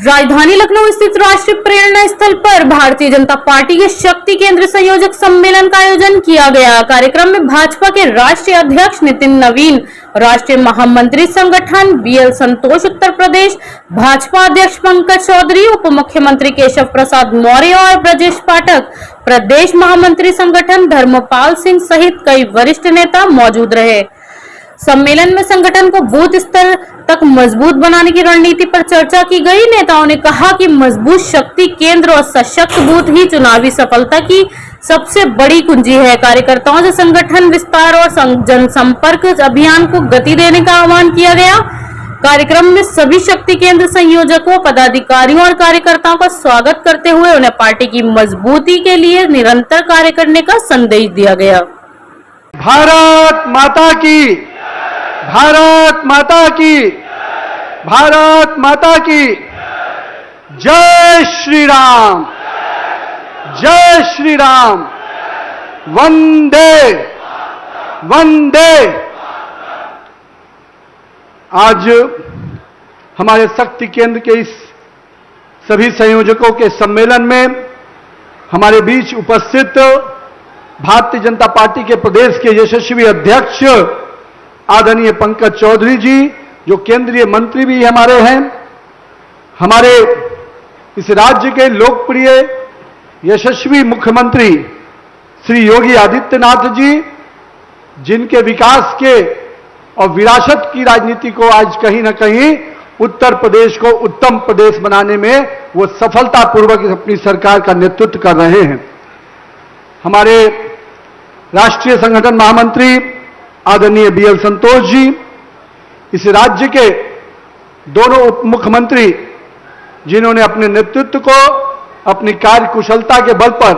राजधानी लखनऊ स्थित राष्ट्रीय प्रेरणा स्थल पर भारतीय जनता पार्टी के शक्ति केंद्र संयोजक सम्मेलन का आयोजन किया गया। कार्यक्रम में भाजपा के राष्ट्रीय अध्यक्ष नितिन नवीन, राष्ट्रीय महामंत्री संगठन बीएल संतोष उत्तर प्रदेश, भाजपा अध्यक्ष पंकज चौधरी, उप मुख्यमंत्री केशव प्रसाद मौर्य और ब्रजेश पाठक, प्रदेश महामंत्री संगठन धर्मपाल सिंह सहित कई वरिष्ठ नेता मौजूद रहे। सम्मेलन में संगठन को बूथ स्तर तक मजबूत बनाने की रणनीति पर चर्चा की गई। नेताओं ने कहा कि मजबूत शक्ति केंद्र और सशक्त बूथ ही चुनावी सफलता की सबसे बड़ी कुंजी है। कार्यकर्ताओं से संगठन विस्तार और जनसंपर्क अभियान को गति देने का आह्वान किया गया। कार्यक्रम में सभी शक्ति केंद्र संयोजकों, पदाधिकारियों और कार्यकर्ताओं का स्वागत करते हुए उन्हें पार्टी की मजबूती के लिए निरंतर कार्य करने का संदेश दिया गया। भारत माता की, भारत माता की, भारत माता की जय श्री राम, जय श्री राम, वंदे वंदे। आज हमारे शक्ति केंद्र के इस सभी संयोजकों के सम्मेलन में हमारे बीच उपस्थित भारतीय जनता पार्टी के प्रदेश के यशस्वी अध्यक्ष आदरणीय पंकज चौधरी जी, जो केंद्रीय मंत्री भी हमारे हैं, हमारे इस राज्य के लोकप्रिय यशस्वी मुख्यमंत्री श्री योगी आदित्यनाथ जी, जिनके विकास के और विरासत की राजनीति को आज कहीं ना कहीं उत्तर प्रदेश को उत्तम प्रदेश बनाने में वो सफलतापूर्वक अपनी सरकार का नेतृत्व कर रहे हैं। हमारे राष्ट्रीय संगठन महामंत्री आदरणीय बीएल संतोष जी, इस राज्य के दोनों उप मुख्यमंत्री, जिन्होंने अपने नेतृत्व को अपनी कार्य कुशलता के बल पर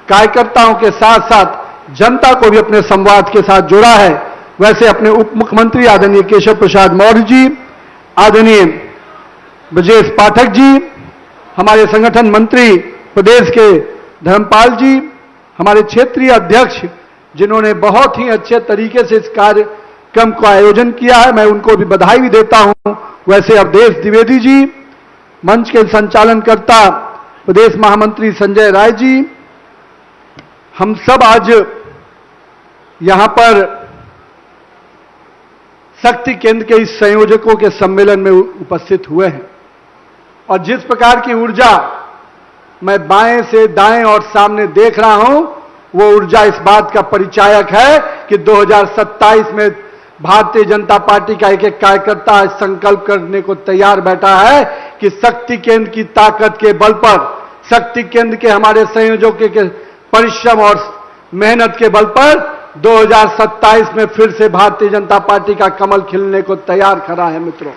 कार्यकर्ताओं के साथ साथ जनता को भी अपने संवाद के साथ जोड़ा है, वैसे अपने उप मुख्यमंत्री आदरणीय केशव प्रसाद मौर्य जी, आदरणीय ब्रजेश पाठक जी, हमारे संगठन मंत्री प्रदेश के धर्मपाल जी, हमारे क्षेत्रीय अध्यक्ष जिन्होंने बहुत ही अच्छे तरीके से इस कार्यक्रम का आयोजन किया है, मैं उनको भी बधाई भी देता हूं, वैसे अवधेश द्विवेदी जी, मंच के संचालनकर्ता प्रदेश महामंत्री संजय राय जी, हम सब आज यहां पर शक्ति केंद्र के इस संयोजकों के सम्मेलन में उपस्थित हुए हैं। और जिस प्रकार की ऊर्जा मैं बाएं से दाएं और सामने देख रहा हूं, वो ऊर्जा इस बात का परिचायक है कि 2027 में भारतीय जनता पार्टी का एक एक कार्यकर्ता आज संकल्प करने को तैयार बैठा है कि शक्ति केंद्र की ताकत के बल पर, शक्ति केंद्र के हमारे संयोजकों के परिश्रम और मेहनत के बल पर 2027 में फिर से भारतीय जनता पार्टी का कमल खिलने को तैयार खड़ा है मित्रों।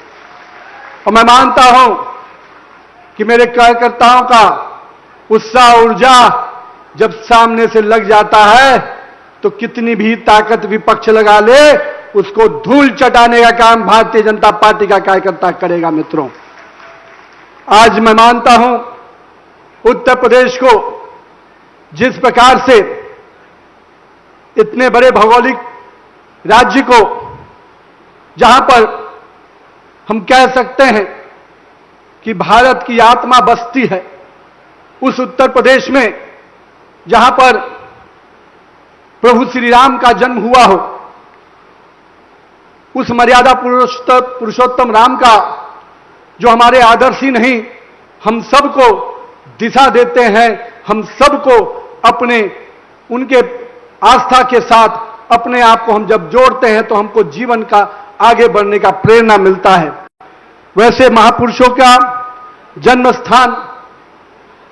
और मैं मानता हूं कि मेरे कार्यकर्ताओं का उत्साह, ऊर्जा जब सामने से लग जाता है तो कितनी भी ताकत विपक्ष लगा ले, उसको धूल चटाने का काम भारतीय जनता पार्टी का कार्यकर्ता करेगा मित्रों। आज मैं मानता हूं उत्तर प्रदेश को जिस प्रकार से इतने बड़े भौगोलिक राज्य को, जहां पर हम कह सकते हैं कि भारत की आत्मा बसती है, उस उत्तर प्रदेश में जहां पर प्रभु श्री राम का जन्म हुआ हो, उस मर्यादा पुरुषोत्तम राम का जो हमारे आदर्श ही नहीं, हम सबको दिशा देते हैं, हम सबको अपने उनके आस्था के साथ अपने आप को हम जब जोड़ते हैं तो हमको जीवन का आगे बढ़ने का प्रेरणा मिलता है। वैसे महापुरुषों का जन्म स्थान,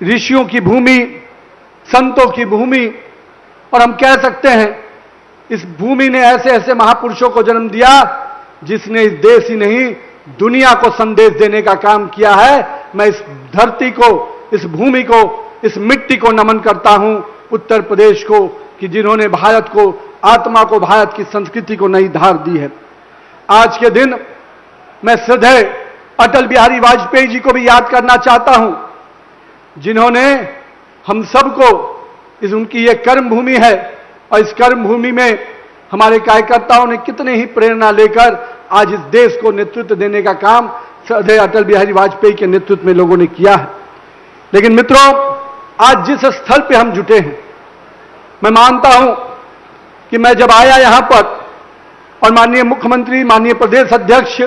ऋषियों की भूमि, संतों की भूमि, और हम कह सकते हैं इस भूमि ने ऐसे ऐसे महापुरुषों को जन्म दिया जिसने इस देश ही नहीं दुनिया को संदेश देने का काम किया है। मैं इस धरती को, इस भूमि को, इस मिट्टी को नमन करता हूं, उत्तर प्रदेश को, कि जिन्होंने भारत को, आत्मा को, भारत की संस्कृति को नई धार दी है। आज के दिन मैं श्रद्धेय अटल बिहारी वाजपेयी जी को भी याद करना चाहता हूं, जिन्होंने हम सबको, इस उनकी ये कर्म भूमि है और इस कर्म भूमि में हमारे कार्यकर्ताओं ने कितने ही प्रेरणा लेकर आज इस देश को नेतृत्व देने का काम श्रद्धेय अटल बिहारी वाजपेयी के नेतृत्व में लोगों ने किया है। लेकिन मित्रों, आज जिस स्थल पे हम जुटे हैं, मैं मानता हूं कि मैं जब आया यहां पर और माननीय मुख्यमंत्री, माननीय प्रदेश अध्यक्ष,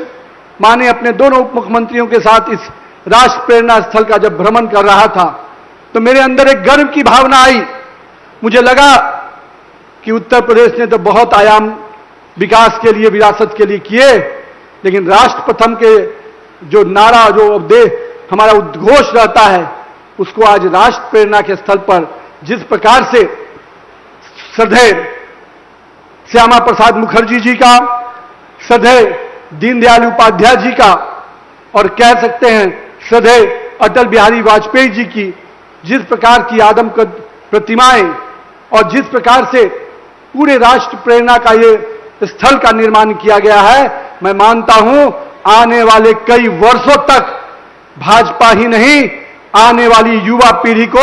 माननीय अपने दोनों उप मुख्यमंत्रियों के साथ इस राष्ट्र प्रेरणा स्थल का जब भ्रमण कर रहा था, तो मेरे अंदर एक गर्व की भावना आई। मुझे लगा कि उत्तर प्रदेश ने तो बहुत आयाम विकास के लिए, विरासत के लिए किए, लेकिन राष्ट्र प्रथम के जो नारा, जो उपदेश हमारा उद्घोष रहता है, उसको आज राष्ट्र प्रेरणा के स्थल पर जिस प्रकार से श्रद्धेय श्यामा प्रसाद मुखर्जी जी का, श्रद्धेय दीनदयाल उपाध्याय जी का, और कह सकते हैं श्रद्धेय अटल बिहारी वाजपेयी जी की जिस प्रकार की आदमकद प्रतिमाएं और जिस प्रकार से पूरे राष्ट्र प्रेरणा का ये स्थल का निर्माण किया गया है, मैं मानता हूं आने वाले कई वर्षों तक भाजपा ही नहीं, आने वाली युवा पीढ़ी को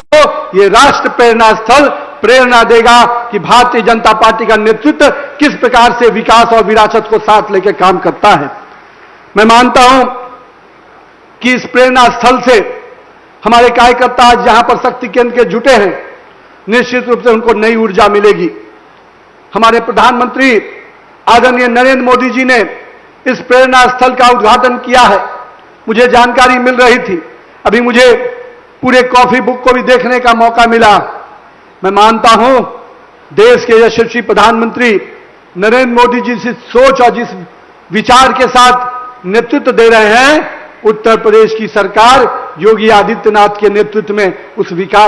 ये राष्ट्र प्रेरणा स्थल प्रेरणा देगा कि भारतीय जनता पार्टी का नेतृत्व किस प्रकार से विकास और विरासत को साथ लेकर काम करता है। मैं मानता हूं कि इस प्रेरणा स्थल से हमारे कार्यकर्ता आज यहां पर शक्ति केंद्र के जुटे हैं, निश्चित रूप से उनको नई ऊर्जा मिलेगी। हमारे प्रधानमंत्री आदरणीय नरेंद्र मोदी जी ने इस प्रेरणा स्थल का उद्घाटन किया है। मुझे जानकारी मिल रही थी, अभी मुझे पूरे कॉफी बुक को भी देखने का मौका मिला। मैं मानता हूं देश के यशस्वी प्रधानमंत्री नरेंद्र मोदी जी जिस सोच और जिस विचार के साथ नेतृत्व दे रहे हैं, उत्तर प्रदेश की सरकार योगी आदित्यनाथ के नेतृत्व में उस विकास